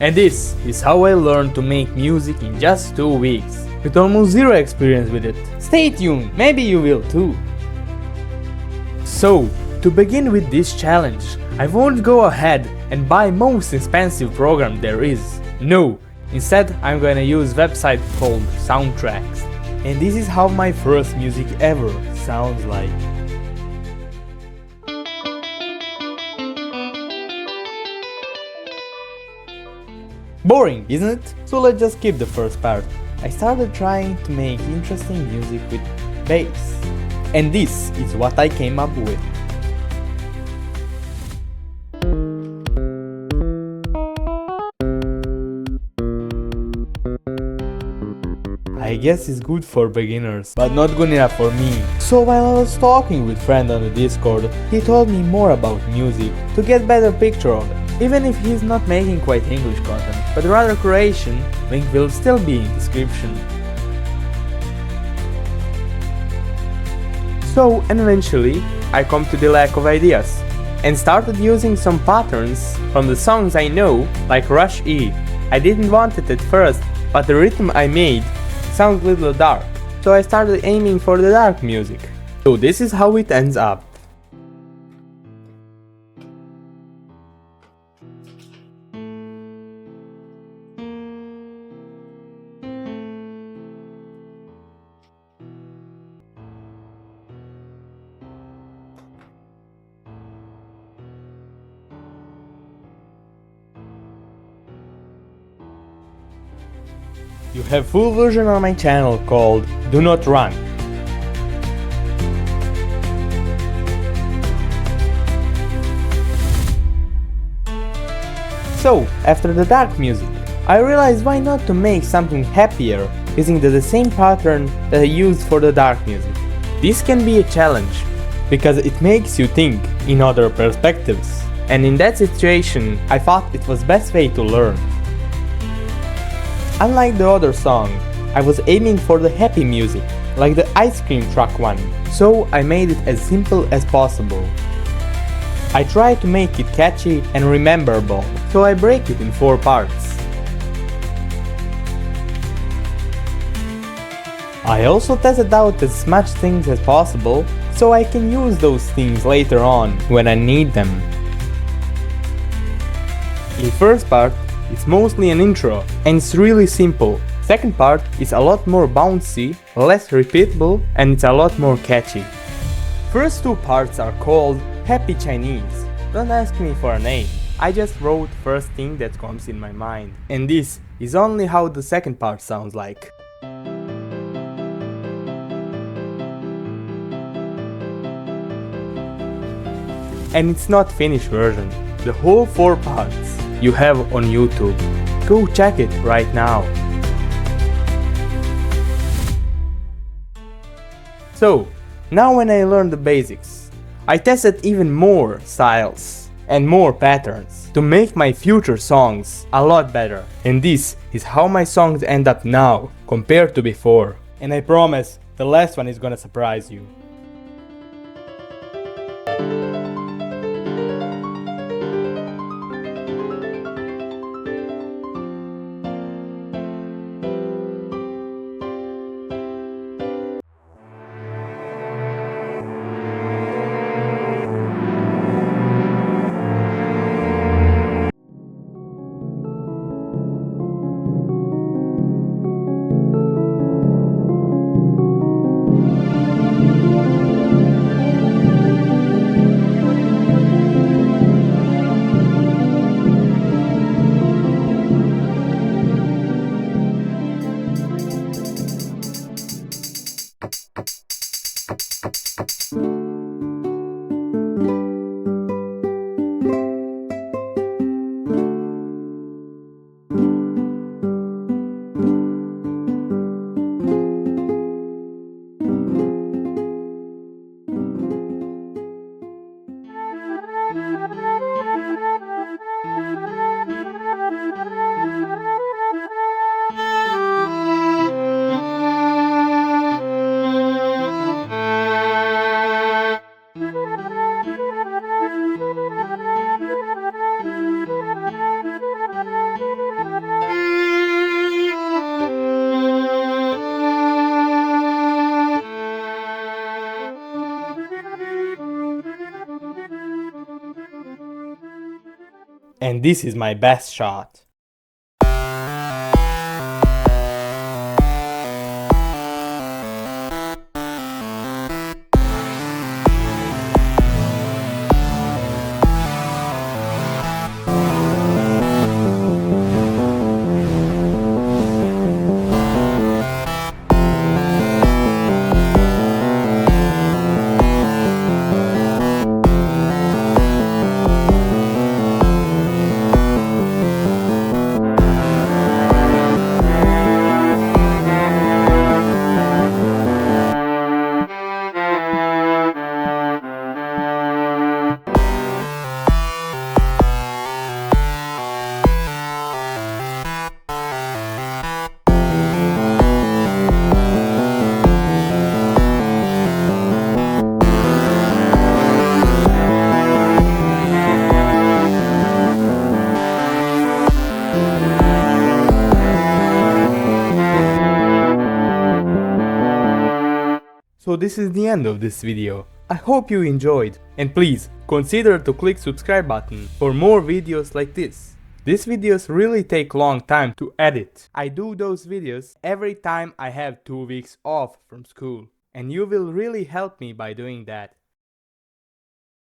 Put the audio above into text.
And this is how I learned to make music in just 2 weeks, with almost zero experience with it. Stay tuned, maybe you will too. So, to begin with this challenge, I won't go ahead and buy most expensive program there is. No, instead I'm gonna use website called Soundtracks. And this is how my first music ever sounds like. Boring, isn't it? So let's just skip the first part. I started trying to make interesting music with bass. And this is what I came up with. I guess it's good for beginners, but not good enough for me. So while I was talking with friend on the Discord, he told me more about music to get better picture of it. Even if he's not making quite English content, but rather Croatian, link will still be in description. So eventually, I come to the lack of ideas, and started using some patterns from the songs I know, like Rush E. I didn't want it at first, but the rhythm I made sounds a little dark, so I started aiming for the dark music. So this is how it ends up. You have full version on my channel called Do Not Run. So, after the dark music, I realized why not to make something happier using the same pattern that I used for the dark music. This can be a challenge, because it makes you think in other perspectives. And in that situation, I thought it was best way to learn. Unlike the other song, I was aiming for the happy music, like the ice cream truck one, so I made it as simple as possible. I tried to make it catchy and rememberable, so I break it in 4 parts. I also tested out as much things as possible, so I can use those things later on when I need them. In the first part, it's mostly an intro, and it's really simple. Second part is a lot more bouncy, less repeatable, and it's a lot more catchy. First 2 parts are called Happy Chinese. Don't ask me for a name, I just wrote first thing that comes in my mind. And this is only how the second part sounds like. And it's not finished version. The whole 4 parts you have on YouTube. Go check it right now. So, now when I learned the basics, I tested even more styles and more patterns to make my future songs a lot better. And this is how my songs end up now compared to before. And I promise the last one is gonna surprise you. And this is my best shot. So this is the end of this video. I hope you enjoyed, and please consider to click subscribe button for more videos like this. These videos really take long time to edit. I do those videos every time I have 2 weeks off from school, and you will really help me by doing that.